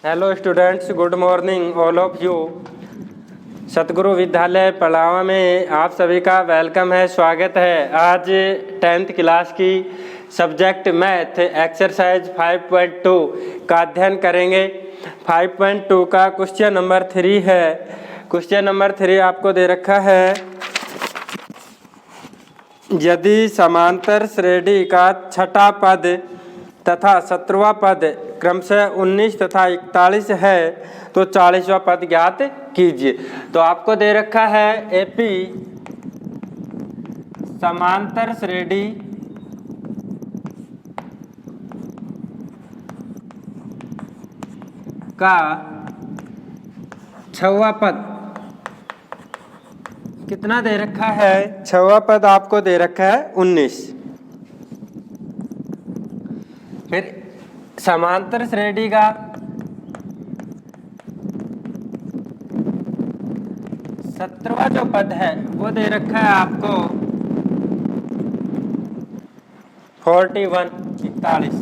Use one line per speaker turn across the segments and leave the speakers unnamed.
Hello students, good morning all of you. सतगुरु विद्यालय पड़ावा में आप सभी का वेलकम है, स्वागत है। आज 10th क्लास की सब्जेक्ट मैथ एक्सरसाइज 5.2 का अध्ययन करेंगे। 5.2 का क्वेश्चन नंबर 3 है। क्वेश्चन नंबर 3 आपको दे रखा है, यदि समांतर श्रेणी का छठा पद तथा 17वां पद क्रमशः 19 तथा 41 है तो 40वां पद ज्ञात कीजिए। तो आपको दे रखा है एपी समांतर श्रेणी का छठवां पद कितना दे रखा है? छठवां पद आपको दे रखा है 19। फिर समांतर श्रेणी का 17वां जो पद है वो दे रखा है आपको 41 41।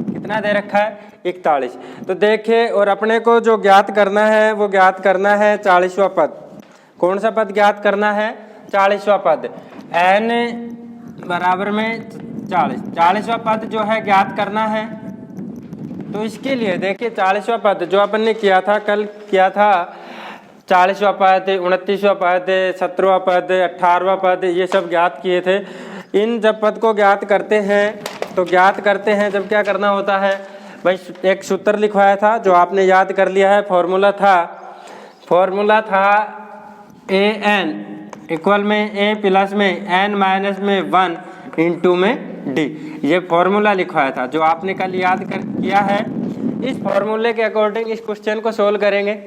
कितना दे रखा है? 41। तो देखिए, और अपने को जो ज्ञात करना है वो ज्ञात करना है 40वां पद। कौन सा पद ज्ञात करना है? 40वां पद। n बराबर में 40वां पद जो है ज्ञात करना है। तो इसके लिए देखिए 40वां पद जो अपन ने किया था, कल किया था, 40वां पद, 29वां पद, 17वां पद, 18वां पद, ये सब ज्ञात किए थे। इन जब पद को ज्ञात करते हैं तो ज्ञात करते हैं जब क्या करना होता है भाई, एक सूत्र लिखवाया था जो आपने याद कर लिया है। फॉर्मूला था ए एन इक्वल में ए प्लस में एन माइनस में 1 इंटू में डी। ये फॉर्मूला लिखवाया था जो आपने कल याद किया है। इस फॉर्मूले के अकॉर्डिंग इस क्वेश्चन को सोल्व करेंगे।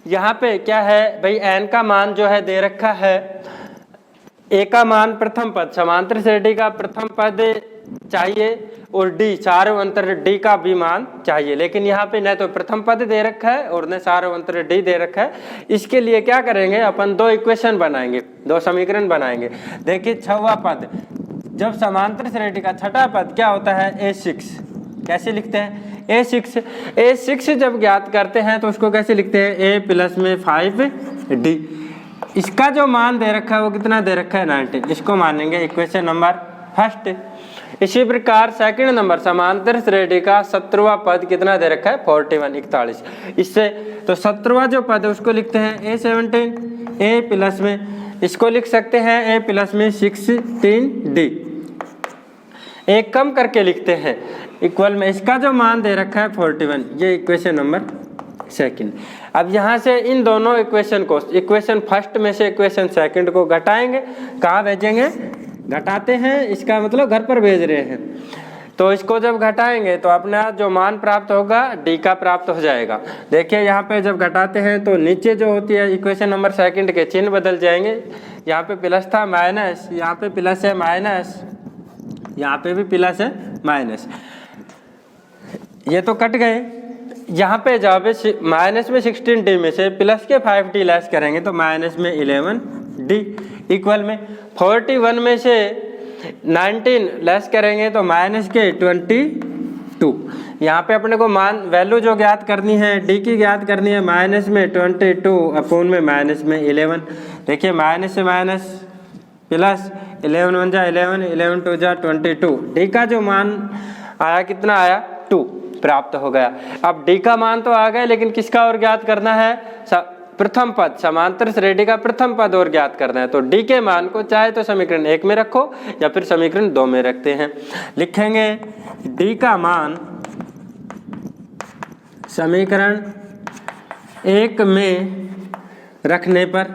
यहाँ पे क्या है भाई, एन का मान जो है दे रखा है, ए का मान प्रथम पद, समांतर श्रेणी का प्रथम पद चाहिए, और डी सार्वंतर डी का भी मान चाहिए। लेकिन यहाँ पे न तो प्रथम पद दे रखा है और न सार्वंतर डी दे रखा है। इसके लिए क्या करेंगे, अपन दो इक्वेशन बनाएंगे, दो समीकरण बनाएंगे। देखिए छठवां पद, जब समांतर श्रेणी का छठा पद क्या होता है? A6। कैसे लिखते हैं? A6 जब ज्ञात करते हैं तो उसको कैसे लिखते हैं? A प्लस में 5D। इसका जो मान दे रखा है वो कितना दे रखा है? 19। इसको मानेंगे इक्वेशन नंबर फर्स्ट। इसी प्रकार सेकंड नंबर, समांतर श्रेणी का 17वां पद कितना दे रखा है? 41 41। इससे तो 17वां जो पद है उसको लिखते हैं A17, A प्लस में, इसको लिख सकते हैं A प्लस में 16D। एक कम करके लिखते हैं इक्वल में, इसका जो मान दे रखा है 41। ये इक्वेशन नंबर सेकंड। अब यहाँ से इन दोनों इक्वेशन को, इक्वेशन फर्स्ट में से इक्वेशन सेकंड को घटाएंगे। कहाँ भेजेंगे? घटाते हैं, इसका मतलब घर पर भेज रहे हैं। तो इसको जब घटाएंगे तो अपना जो मान प्राप्त होगा डी का प्राप्त हो जाएगा। देखिए यहाँ पे जब घटाते हैं तो नीचे जो होती है इक्वेशन नंबर सेकंड के चिन्ह बदल जाएंगे। यहाँ पे प्लस था माइनस, यहाँ पे प्लस है माइनस, यहाँ पे भी प्लस है माइनस, ये तो कट गए। यहाँ पे जब माइनस में 16D में से प्लस के 5D लेस करेंगे तो माइनस में 11D इक्वल में 41 में से 19 लेस करेंगे तो माइनस के 22। यहाँ पे अपने को मान वैल्यू जो ज्ञात करनी है, डी की ज्ञात करनी है, माइनस में 22 अपोन में माइनस में 11। देखिए माइनस से माइनस प्लस 11 1 जा 11, 11 2 जा 22। डी का जो मान आया कितना आया? 2 प्राप्त हो गया। अब डी का मान तो आ गया, लेकिन किसका और ज्ञात करना है? प्रथम पद, समांतर श्रेणी का प्रथम पद और ज्ञात करना है। तो डी के मान को चाहे तो समीकरण 1 में रखो या फिर समीकरण 2 में रखते हैं। लिखेंगे डी का मान समीकरण 1 में रखने पर,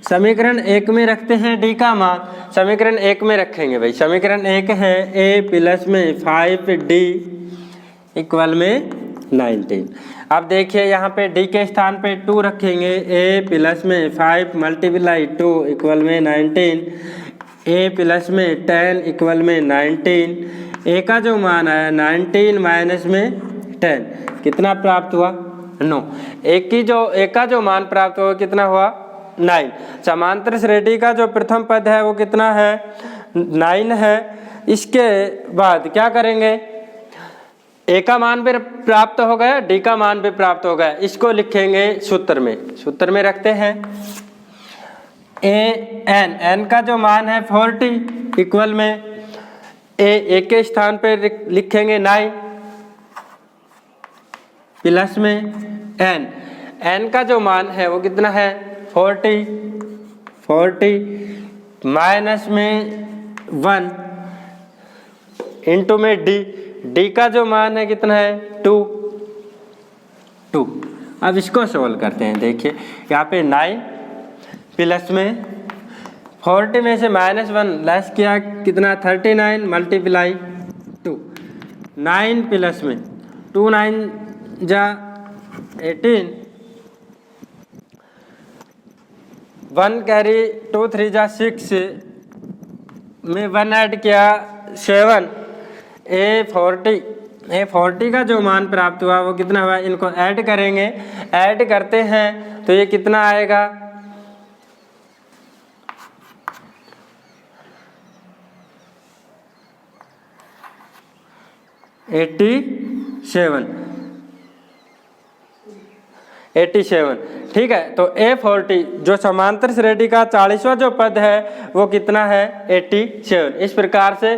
समीकरण 1 में रखते हैं डी का मान। समीकरण 1 में रखेंगे भाई, समीकरण 1 है A प्लस में 5D इक्वल में 19। अब देखिए यहाँ पे डी के स्थान पे 2 रखेंगे, A प्लस में 5 मल्टीप्लाई 2 इक्वल में 19, A प्लस में 10 इक्वल में 19। A का जो मान आया 19 माइनस में 10 कितना प्राप्त हुआ? 9। A का जो मान प्राप्त हुआ कितना हुआ? 9। समांतर श्रेणी का जो प्रथम पद है वो कितना है? 9 है। इसके बाद क्या करेंगे? ए का मान भी प्राप्त हो गया, डी का मान भी प्राप्त हो गया। इसको लिखेंगे सूत्र में रखते हैं ए एन, एन का जो मान है 40 इक्वल में ए के स्थान पर लिखेंगे 9 प्लस में एन, एन का जो मान है वो कितना है 40 माइनस में 1 इंटू में डी का जो मान है कितना है 2। अब इसको सोल्व करते हैं। देखिए यहाँ पे 9 प्लस में 40 में से -1 लेस किया कितना 39 मल्टीप्लाई 2, 9 प्लस में 2 9 जा 18, 1 कैरी 2 3 जा 6 में 1 ऐड किया 7, ए 40 का जो मान प्राप्त हुआ वो कितना हुआ, इनको ऐड करेंगे, ऐड करते हैं तो ये कितना आएगा 87। ठीक है, तो A40 जो समांतर श्रेणी का 40वां जो पद है वो कितना है 87। इस प्रकार से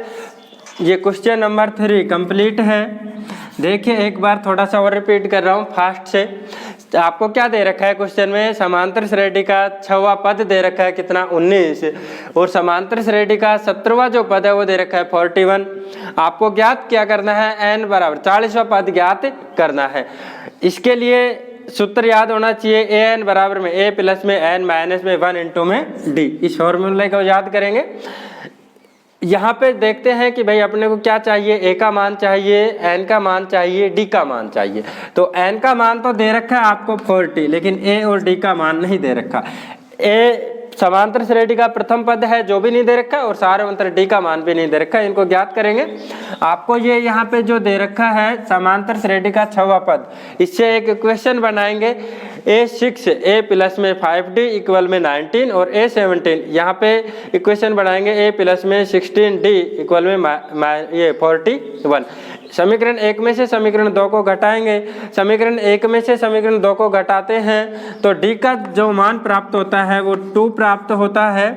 ये क्वेश्चन नंबर 3 कंप्लीट है। देखिए एक बार थोड़ा सा और रिपीट कर रहा हूँ फास्ट से। आपको क्या दे रखा है क्वेश्चन में, समांतर श्रेणी का 6वां पद दे रखा है कितना 19, और समांतर श्रेणी का 17वां जो पद है वो दे रखा है 41। आपको ज्ञात क्या करना है, n बराबर 40वां पद ज्ञात करना है। इसके लिए सूत्र याद होना चाहिए, ए एन बराबर में ए प्लस में एन माइनस में 1 इंटू में डी। इस फॉर्मूले को याद करेंगे। यहाँ पे देखते हैं कि भाई अपने को क्या चाहिए, ए का मान चाहिए, एन का मान चाहिए, डी का मान चाहिए। तो एन का मान तो दे रखा है आपको 40, लेकिन ए और डी का मान नहीं दे रखा। ए समांतर श्रेणी का प्रथम पद है जो भी नहीं दे रखा है, और सारे अंतर डी का मान भी नहीं दे रखा है, इनको ज्ञात करेंगे। आपको ये यहाँ पे जो दे रखा है समांतर श्रेणी का 6वां पद, इससे एक इक्वेशन बनाएंगे A6 ए प्लस में 5D इक्वल में 19 और A17 यहाँ पे इक्वेशन बनाएंगे A प्लस में 16D इक्वल में ये 41। समीकरण 1 में से समीकरण 2 को घटाएंगे, समीकरण 1 में से समीकरण 2 को घटाते हैं तो D का जो मान प्राप्त होता है वो 2 प्राप्त होता है।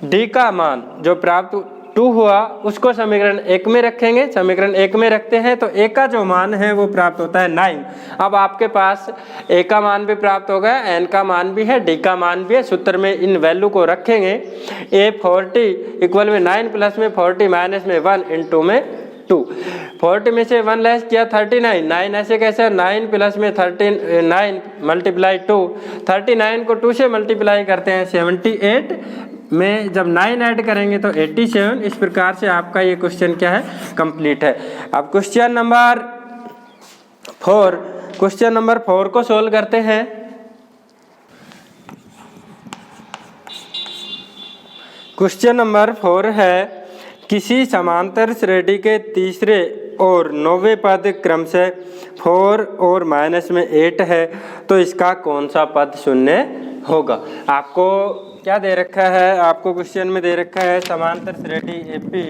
D का मान जो प्राप्त 2 हुआ उसको समीकरण 1 में रखेंगे, समीकरण 1 में रखते हैं तो A का जो मान है वो प्राप्त होता है 9। अब आपके पास A का मान भी प्राप्त हो गया, N का मान भी है, D का मान भी है। सूत्र में इन वैल्यू को रखेंगे। A40 इक्वल में 9 प्लस में 40 माइनस में 1 इंटू में 2। 40 में से 1 लेस किया 39, 9 ऐसे कैसे 9 प्लस में 39 मल्टीप्लाई 2, 39 को 2 से मल्टीप्लाई करते हैं 78 में जब 9 ऐड करेंगे तो 87। इस प्रकार से आपका ये क्वेश्चन क्या है, कंप्लीट है। अब क्वेश्चन नंबर 4 को सोल्व करते हैं। क्वेश्चन नंबर 4 है, किसी समांतर श्रेणी के तीसरे और 9वें पद क्रमशः 4 और माइनस में 8 है तो इसका कौन सा पद शून्य होगा। आपको क्या दे रखा है, आपको क्वेश्चन में दे रखा है समांतर श्रेणी एपी,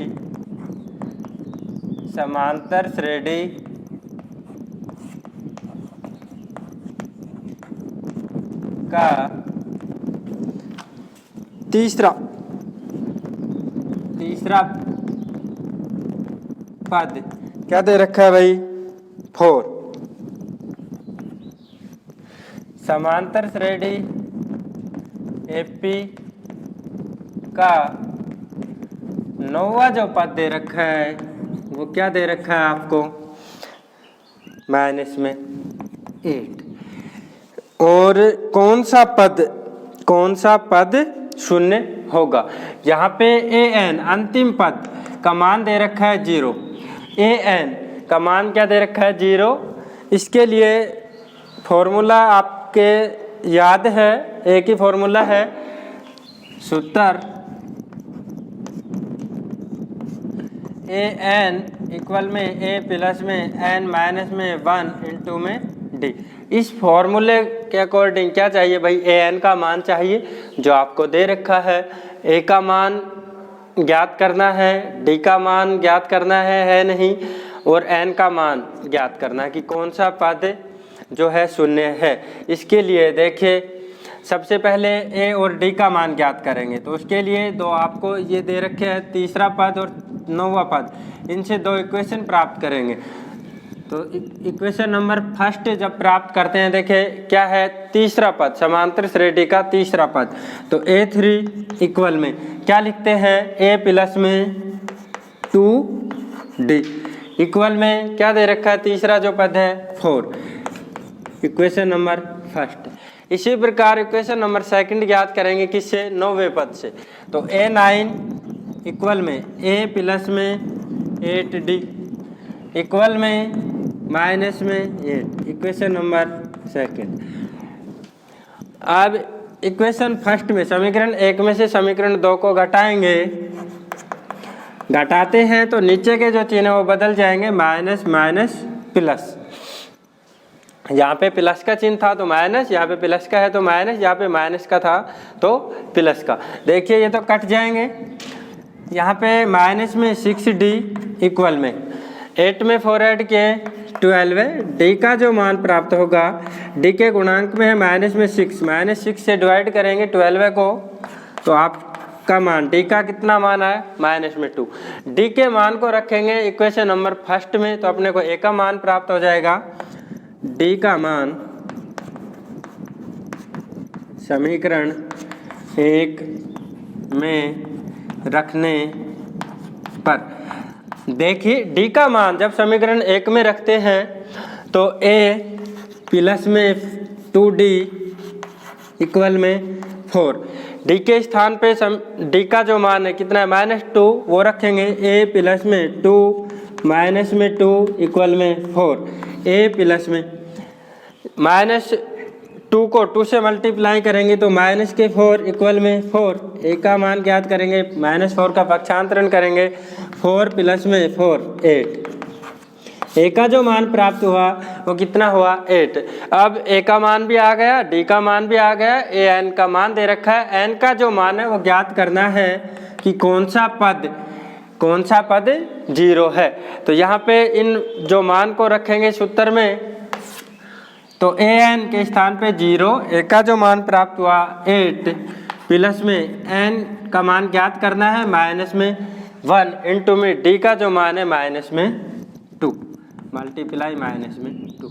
समांतर श्रेणी का तीसरा पद क्या दे रखा है भाई 4। समांतर श्रेणी एपी का 9वां जो पद दे रखा है वो क्या दे रखा है आपको माइनस में 8। और कौन सा पद शून्य होगा। यहाँ पे ए एन अंतिम पद का मान दे रखा है 0, ए एन का मान क्या दे रखा है 0। इसके लिए फॉर्मूला आपके याद है, एक ही फॉर्मूला है, सूत्र ए एन इक्वल में ए प्लस में एन माइनस में 1 इंटू में डी। इस फॉर्मूले के अकॉर्डिंग क्या चाहिए भाई, ए एन का मान चाहिए जो आपको दे रखा है, ए का मान ज्ञात करना है, डी का मान ज्ञात करना है नहीं, और n का मान ज्ञात करना है कि कौन सा पद जो है शून्य है। इसके लिए देखिए सबसे पहले a और d का मान ज्ञात करेंगे, तो उसके लिए दो आपको ये दे रखे हैं, तीसरा पद और 9वां पद, इनसे दो इक्वेशन प्राप्त करेंगे। तो इक्वेशन नंबर फर्स्ट जब प्राप्त करते हैं, देखिए क्या है, तीसरा पद, समांतर श्रेणी का तीसरा पद, तो A3 इक्वल में क्या लिखते हैं, a प्लस में 2d इक्वल में क्या दे रखा है, तीसरा जो पद है 4, इक्वेशन नंबर फर्स्ट। इसी प्रकार इक्वेशन नंबर सेकंड ज्ञात करेंगे किससे, 9वें पद से, तो A9 इक्वल में a प्लस में 8d इक्वल में माइनस में 8, इक्वेशन नंबर सेकंड। अब इक्वेशन फर्स्ट में समीकरण 1 में से समीकरण 2 को घटाएंगे, घटाते हैं तो नीचे के जो चिन्ह वो बदल जाएंगे, माइनस माइनस प्लस, यहाँ पे प्लस का चिन्ह था तो माइनस, यहाँ पे प्लस का है तो माइनस, यहाँ पे माइनस का था तो प्लस का। देखिए ये तो कट जाएंगे, यहाँ पे माइनस में 6d इक्वल में 8 में 4 ऐड किए 12 है, डी का जो मान प्राप्त होगा, डी के गुणांक में है माइनस में 6, माइनस 6 से डिवाइड करेंगे 12 को, तो आपका मान डी का कितना मान है, माइनस में 2। डी के मान को रखेंगे इक्वेशन नंबर फर्स्ट में, तो अपने को ए का मान प्राप्त हो जाएगा। डी का मान समीकरण 1 में रखने पर, देखिए डी का मान जब समीकरण 1 में रखते हैं तो a प्लस में 2d इक्वल में 4, डी के स्थान पे डी का जो मान है कितना है, -2, वो रखेंगे a प्लस में 2 माइनस में 2 इक्वल में 4, a प्लस में -2 को 2 से मल्टीप्लाई करेंगे तो माइनस के 4 इक्वल में 4, a का मान ज्ञात करेंगे, -4 का पक्षांतरण करेंगे, 4 प्लस में 4 8, a का जो मान प्राप्त हुआ वो कितना हुआ, 8। अब a का मान भी आ गया, d का मान भी आ गया, a n का मान दे रखा है, n का जो मान है वो ज्ञात करना है कि कौन सा पद 0 है। तो यहाँ पे इन जो मान को रखेंगे सूत्र में, तो an के स्थान पे 0, a का जो मान प्राप्त हुआ 8 प्लस में n का मान ज्ञात करना है माइनस में 1 इंटू में d का जो मान है माइनस में 2, मल्टीप्लाई माइनस में 2।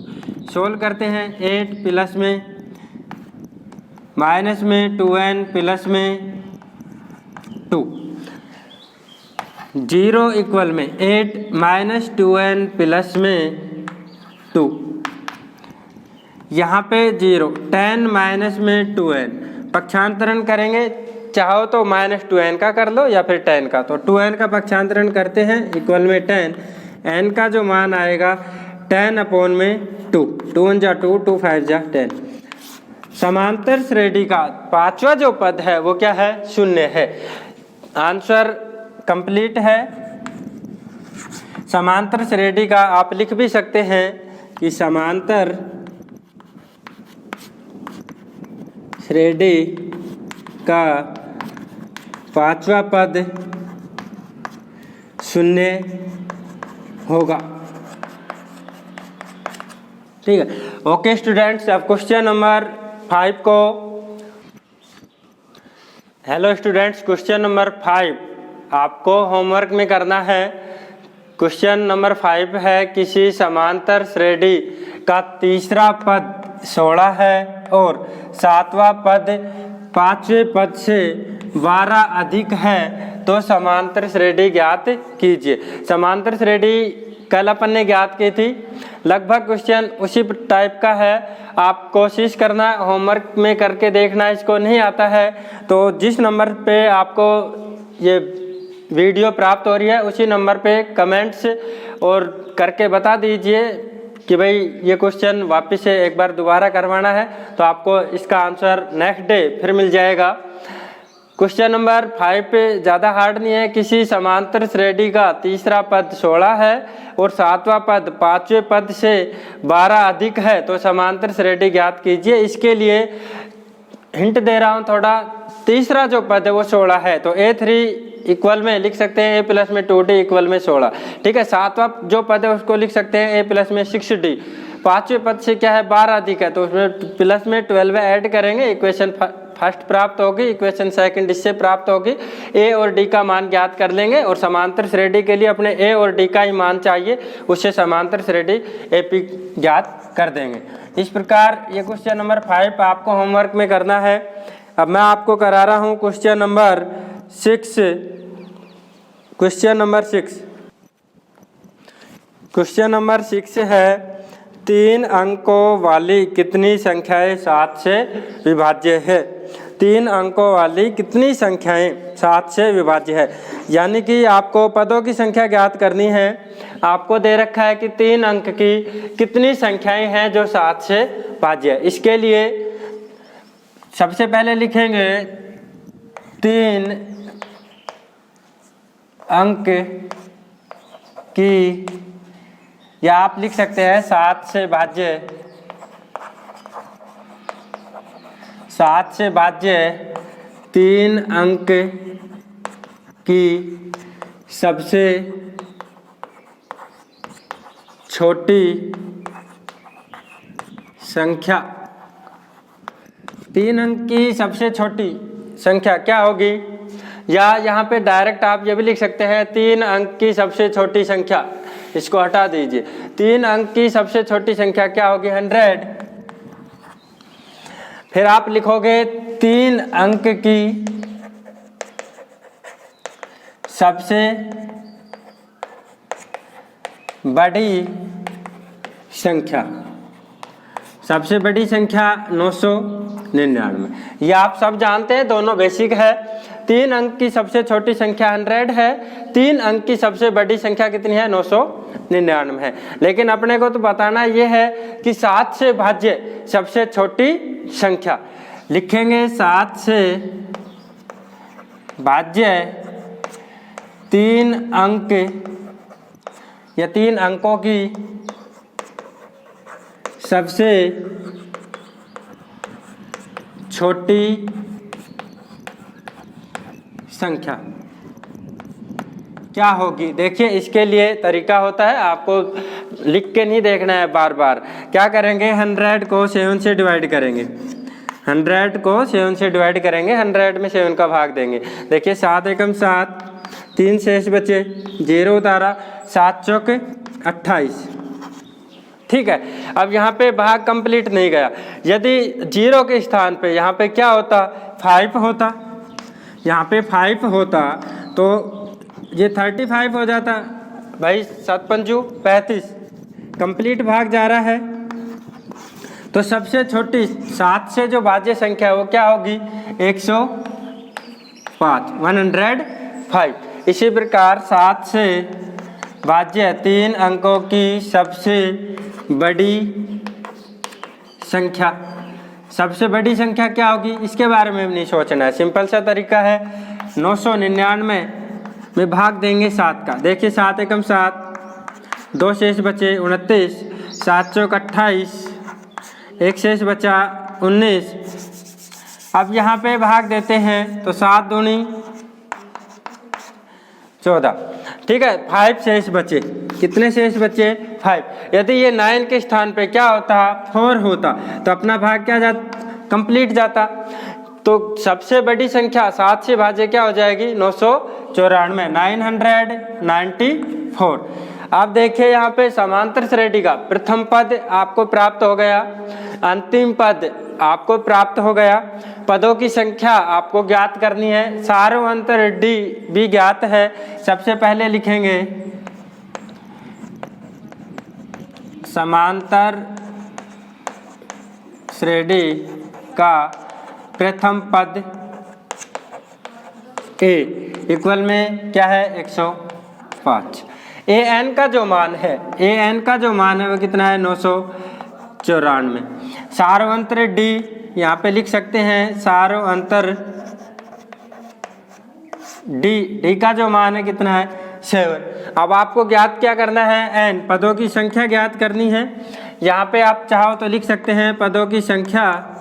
सोल्व करते हैं, 8 प्लस में माइनस में 2n प्लस में 2, 0 इक्वल में 8 माइनस 2n प्लस में 2, यहाँ पे 0, 10 माइनस में 2n, पक्षांतरण करेंगे, चाहो तो -2n का कर लो या फिर 10 का, तो 2n का पक्षांतरण करते हैं इक्वल में 10, n का जो मान आएगा 10 अपॉन में 2, 2 1 जा 2, 2 5 जा 10। समांतर श्रेणी का पांचवा जो पद है वो क्या है, शून्य है। आंसर कंप्लीट है। समांतर श्रेणी का आप लिख भी सकते हैं कि समांतर श्रेणी का पांचवा पद शून्य होगा। ठीक है, ओके स्टूडेंट्स, अब क्वेश्चन नंबर 5 को, हेलो स्टूडेंट्स, क्वेश्चन नंबर 5 आपको होमवर्क में करना है। क्वेश्चन नंबर 5 है, किसी समांतर श्रेणी का तीसरा पद 16 है और सातवां पद पांचवें पद से 12 अधिक है तो समांतर श्रेणी ज्ञात कीजिए। समांतर श्रेणी कल अपन ने ज्ञात की थी, लगभग क्वेश्चन उसी टाइप का है। आप कोशिश करना होमवर्क में करके देखना, इसको नहीं आता है तो जिस नंबर पे आपको ये वीडियो प्राप्त हो रही है उसी नंबर पे कमेंट्स और करके बता दीजिए कि भाई ये क्वेश्चन वापस से एक बार दोबारा करवाना है, तो आपको इसका आंसर नेक्स्ट डे फिर मिल जाएगा। क्वेश्चन नंबर 5 पे ज़्यादा हार्ड नहीं है। किसी समांतर श्रेणी का तीसरा पद 16 है और सातवां पद पांचवें पद से 12 अधिक है तो समांतर श्रेणी ज्ञात कीजिए। इसके लिए हिंट दे रहा हूँ थोड़ा, तीसरा जो पद है वो 16 है तो A3 इक्वल में लिख सकते हैं a प्लस में 2d इक्वल में 16। ठीक है, सातवां जो पद है उसको लिख सकते हैं a प्लस में 6d। पांचवें पद से क्या है 12 अधिक है तो उसमें प्लस में 12 ऐड करेंगे, इक्वेशन फर्स्ट प्राप्त होगी, इक्वेशन सेकंड इससे प्राप्त होगी। a और d का मान ज्ञात कर लेंगे और समांतर श्रेणी के लिए अपने a और d का ही मान चाहिए, उससे समांतर श्रेणी AP ज्ञात कर देंगे। इस प्रकार ये क्वेश्चन नंबर 5 आपको होमवर्क में करना है। अब मैं आपको करा रहा हूँ question number 6। Question number 6, question number 6 है 3 अंकों वाली कितनी संख्याएं 7 से विभाज्य है। 3 अंकों वाली कितनी संख्याएं 7 से विभाज्य है, यानी कि आपको पदों की संख्या ज्ञात करनी है। आपको दे रखा है कि 3 अंक की कितनी संख्याएं हैं जो 7 से भाज्य है। इसके लिए सबसे पहले लिखेंगे 3 अंक की, या आप लिख सकते हैं 7 से भाज्य, 7 से भाज्य 3 अंक की सबसे छोटी संख्या। 3 अंक की सबसे छोटी संख्या क्या होगी, या यहाँ पे डायरेक्ट आप ये भी लिख सकते हैं 3 अंक की सबसे छोटी संख्या, इसको हटा दीजिए। 3 अंक की सबसे छोटी संख्या क्या होगी 100। फिर आप लिखोगे 3 अंक की सबसे बड़ी संख्या, सबसे बड़ी संख्या 999। ये आप सब जानते हैं, दोनों बेसिक है। 3 अंक की सबसे छोटी संख्या 100 है, 3 अंक की सबसे बड़ी संख्या कितनी है 999 है। लेकिन अपने को तो बताना ये है कि 7 से भाज्य सबसे छोटी संख्या। लिखेंगे 7 से भाज्य 3 अंक या 3 अंकों की सबसे छोटी संख्या क्या होगी। देखिए इसके लिए तरीका होता है, आपको लिख के नहीं देखना है बार बार। क्या करेंगे 100 को 7 से डिवाइड करेंगे, 100 को 7 से डिवाइड करेंगे, 100 में 7 का भाग देंगे। देखिए 7 एकम 7, 3 शेष बचे, 0 उतारा, 7 चौक 28। ठीक है, अब यहाँ पे भाग कंप्लीट नहीं गया। यदि 0 के स्थान पे यहाँ पे क्या होता 5 होता, यहाँ पे 5 होता तो ये 35 हो जाता। भाई 7 पंजू 35, कंप्लीट भाग जा रहा है। तो सबसे छोटी 7 से जो भाज्य संख्या है वो क्या होगी 105, 105। इसी प्रकार 7 से भाज्य 3 अंकों की सबसे बड़ी संख्या, सबसे बड़ी संख्या क्या होगी इसके बारे में नहीं सोचना है, सिंपल सा तरीका है। 999 में भाग देंगे 7 का। देखिए 7 एकम 7, 2 शेष बचे 29, 7 चौक 28, 1 शेष बचा 19। अब यहाँ पे भाग देते हैं तो 7 दूनी 14। ठीक है, 5 शेष बचे, कितने शेष बचे 5। यदि ये 9 के स्थान पे क्या होता 4 होता तो अपना भाग क्या कंप्लीट जाता। तो सबसे बड़ी संख्या 7 से भाज्य क्या हो जाएगी 994, 994। अब देखिए यहाँ पे समांतर श्रेणी का प्रथम पद आपको प्राप्त हो गया, अंतिम पद आपको प्राप्त हो गया। पदों की संख्या आपको ज्ञात करनी है, सारों अंतर D भी ज्ञात है। सबसे पहले लिखेंगे समांतर श्रेणी का प्रथम पद A इक्वल में क्या है 105। an का जो मान है, an का जो मान है वो कितना है 994। सारों अंतर D यहाँ पे लिख सकते हैं, सारों अंतर D का जो मान है कितना है 7। अब आपको ज्ञात क्या करना है n, पदों की संख्या ज्ञात करनी है। यहाँ पे आप चाहो तो लिख सकते हैं पदों की संख्या,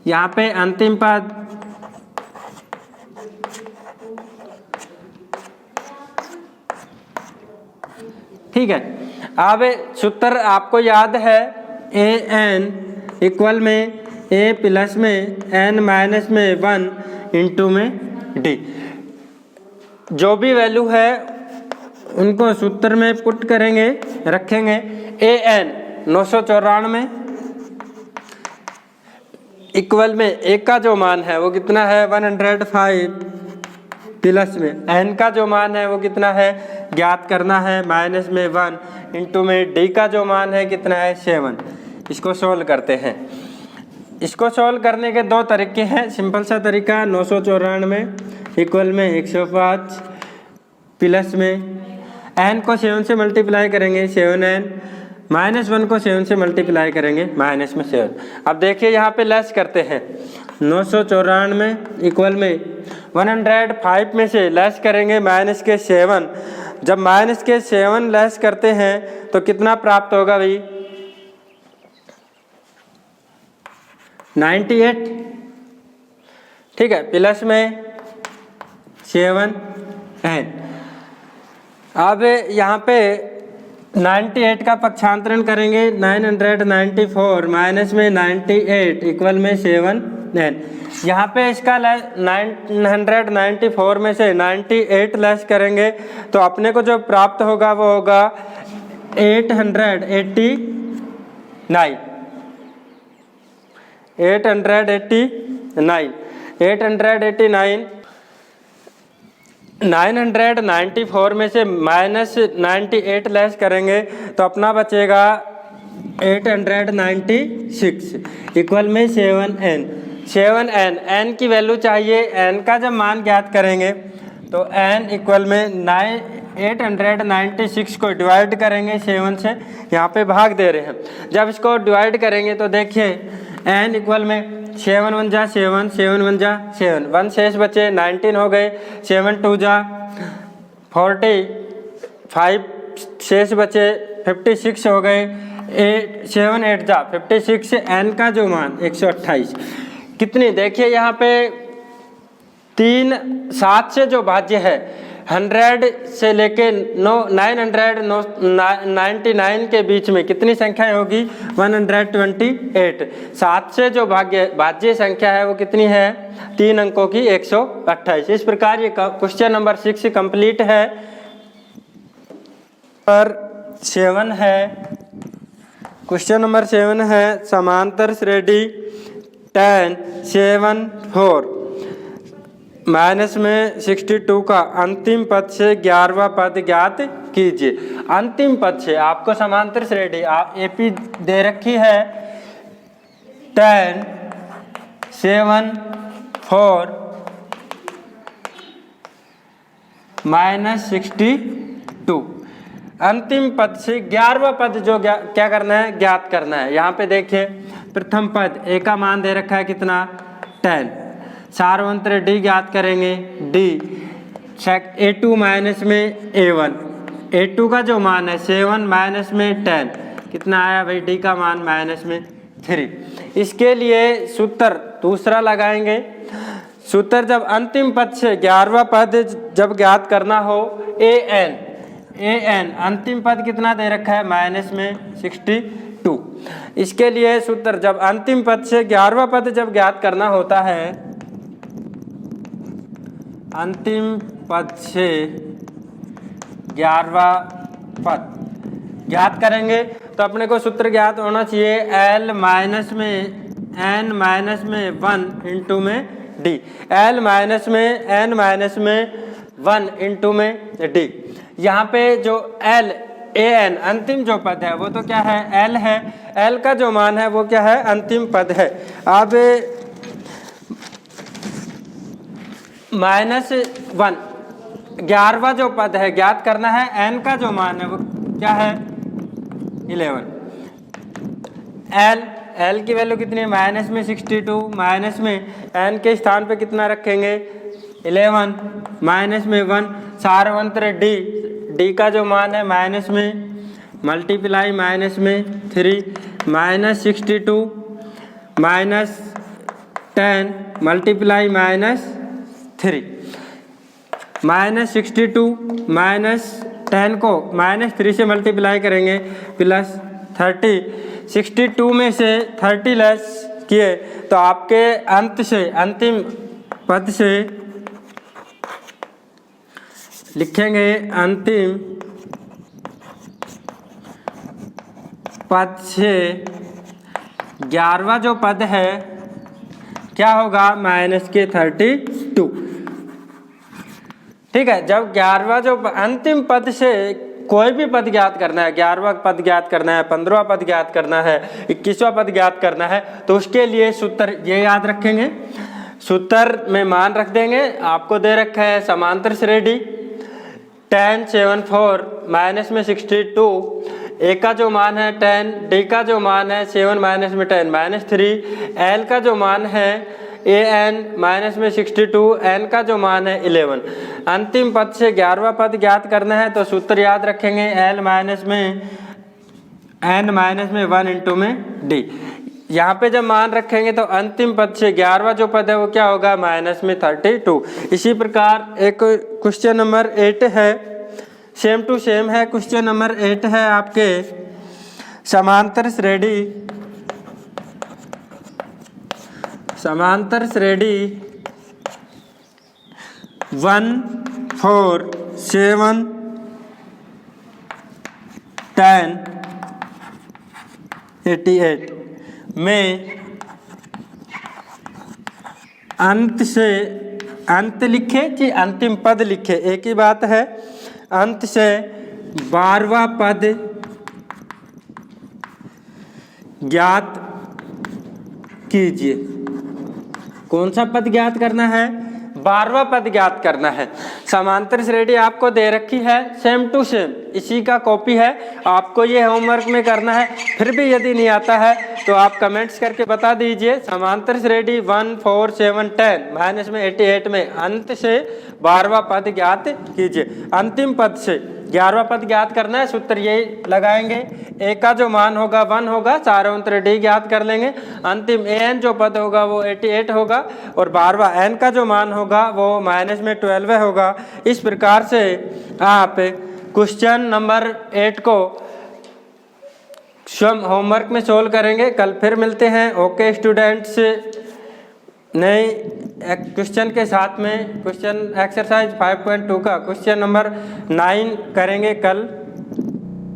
यहाँ पे अंतिम पद ठीक है। अब सूत्र आपको याद है ए एन इक्वल में ए प्लस में एन माइनस में 1 इंटू में डी। जो भी वैल्यू है उनको सूत्र में पुट करेंगे, रखेंगे। ए एन 994 इक्वल में ए का जो मान है वो कितना है 105 प्लस में एन का जो मान है वो कितना है ज्ञात करना है माइनस में 1 इंटू में डी का जो मान है कितना है 7। इसको सोल्व करते हैं। इसको सोल्व करने के दो तरीके हैं। सिंपल सा तरीका 994 इक्वल में 105 प्लस में एन को 7 से मल्टीप्लाई करेंगे 7n माइनस 1 को 7 से मल्टीप्लाई करेंगे माइनस में 7। अब देखिए यहाँ पे लेस करते हैं 994 इक्वल में 105 में से लेस करेंगे माइनस के 7। जब माइनस के 7 लेस करते हैं तो कितना प्राप्त होगा भाई 98 ठीक है प्लस में 7n। अब यहाँ पे 98 का पक्षांतरण करेंगे 994 माइनस में 98 इक्वल में 7n। यहाँ पे इसका 994 में से 98 लेस करेंगे तो अपने को जो प्राप्त होगा वो होगा 889 994 में से माइनस 98 लेस करेंगे तो अपना बचेगा 896 इक्वल में 7n। n की वैल्यू चाहिए। n का जब मान ज्ञात करेंगे तो n इक्वल में 896 को डिवाइड करेंगे 7 से, यहाँ पे भाग दे रहे हैं। जब इसको डिवाइड करेंगे तो देखिए n इक्वल में 7 1 जा 7 7 1 जा 7 1 शेष बचे 19 हो गए 7 2 जा 45 शेष बचे 56 हो गए 7 8 जा 56। n का जो मान 128 कितनी देखिए यहाँ पे 7 से जो भाज्य है 100 से लेके 999 के बीच में कितनी संख्याएं होगी 128। 7 से जो भाज्य संख्या है वो कितनी है 3 अंकों की 128। इस प्रकार ये क्वेश्चन नंबर 6 कंप्लीट है। पर 7 है क्वेश्चन नंबर 7 है समांतर श्रेणी tan 7 4 माइनस में 62 का अंतिम पद से 11वां पद ज्ञात कीजिए। अंतिम पद से आपको समांतर श्रेणी एपी दे रखी है tan 7 4 माइनस 62 अंतिम पद से 11वां पद जो क्या करना है ज्ञात करना है। यहाँ पे देखिए प्रथम पद ए का मान दे रखा है कितना 10 सार्वंत्र डी ज्ञात करेंगे डी A2 माइनस में A1 A2 का जो मान है 7 माइनस में 10 कितना आया भाई डी का मान माइनस में 3। इसके लिए सूत्र दूसरा लगाएंगे। सूत्र जब अंतिम पद से 11वां पद जब ज्ञात करना हो an अंतिम पद कितना दे रखा है माइनस में 62। इसके लिए सूत्र जब अंतिम पद से 11वां पद जब ज्ञात करना होता है अंतिम पद से 11वां पद ज्ञात करेंगे तो अपने को सूत्र ज्ञात होना चाहिए L माइनस में n माइनस में 1 इंटू में d L माइनस में n माइनस में 1 इंटू में d। यहाँ पे जो L an अंतिम जो पद है वो तो क्या है L है। L का जो मान है वो क्या है अंतिम पद है। अब माइनस 1 11वां जो पद है ज्ञात करना है n का जो मान है वो क्या है 11। L की वैल्यू कितनी है माइनस में 62 माइनस में n के स्थान पे कितना रखेंगे 11 माइनस में 1 सार्वंत्र d का जो मान है माइनस में मल्टीप्लाई माइनस में 3 माइनस 62 माइनस 10 मल्टीप्लाई -3 -62 -10 को -3 से मल्टीप्लाई करेंगे +30। 62 में से 30 लेस किए तो आपके अंतिम पद से लिखेंगे, अंतिम पद से 11वां जो पद है क्या होगा, -32। ठीक है, जब 11वां जो अंतिम पद से कोई भी पद ज्ञात करना है, 11वां पद ज्ञात करना है, 15वां पद ज्ञात करना है, 21वां पद ज्ञात करना है, तो उसके लिए सूत्र ये याद रखेंगे। सूत्र में मान रख देंगे, आपको दे रखा है समांतर श्रेणी 10 7 4 माइनस में 62, ए का जो मान है 10, डी का जो मान है 7 माइनस में 10 -3, एल का जो मान है ए एन माइनस में 62, एन का जो मान है 11। अंतिम पद से 11वां पद ज्ञात करना है तो सूत्र याद रखेंगे, एल माइनस में एन माइनस में 1 इंटू में डी। यहाँ पे जब मान रखेंगे तो अंतिम पद से 11वां जो पद है वो क्या होगा, -32। इसी प्रकार एक क्वेश्चन नंबर 8 है, सेम टू सेम है। क्वेश्चन नंबर 8 है आपके समांतर श्रेणी 1 4 7 10 88 में अंत लिखे कि अंतिम पद लिखे, एक ही बात है। अंत से 12वां पद ज्ञात कीजिए। कौन सा पद ज्ञात करना है, 12वां पद ज्ञात करना है। समांतर श्रेणी आपको दे रखी है, सेम टू सेम इसी का कॉपी है, आपको ये होमवर्क में करना है। फिर भी यदि नहीं आता है तो आप कमेंट्स करके बता दीजिए। समांतर श्रेणी 1 4 7 10 माइनस में 88 में अंत से 12वां पद ज्ञात कीजिए। अंतिम पद से 11वां पद ज्ञात करना है, सूत्र यही लगाएंगे। ए का जो मान होगा 1 होगा, 4 डी ज्ञात कर लेंगे। अंतिम ए एन जो पद होगा वो 88 होगा और 12वां एन का जो मान होगा वो माइनस में 12 होगा। इस प्रकार से आप क्वेश्चन नंबर 8 को स्वयं होमवर्क में सोल्व करेंगे। कल फिर मिलते हैं। ओके स्टूडेंट्स, नए क्वेश्चन के साथ में क्वेश्चन एक्सरसाइज 5.2 का क्वेश्चन नंबर 9 करेंगे कल।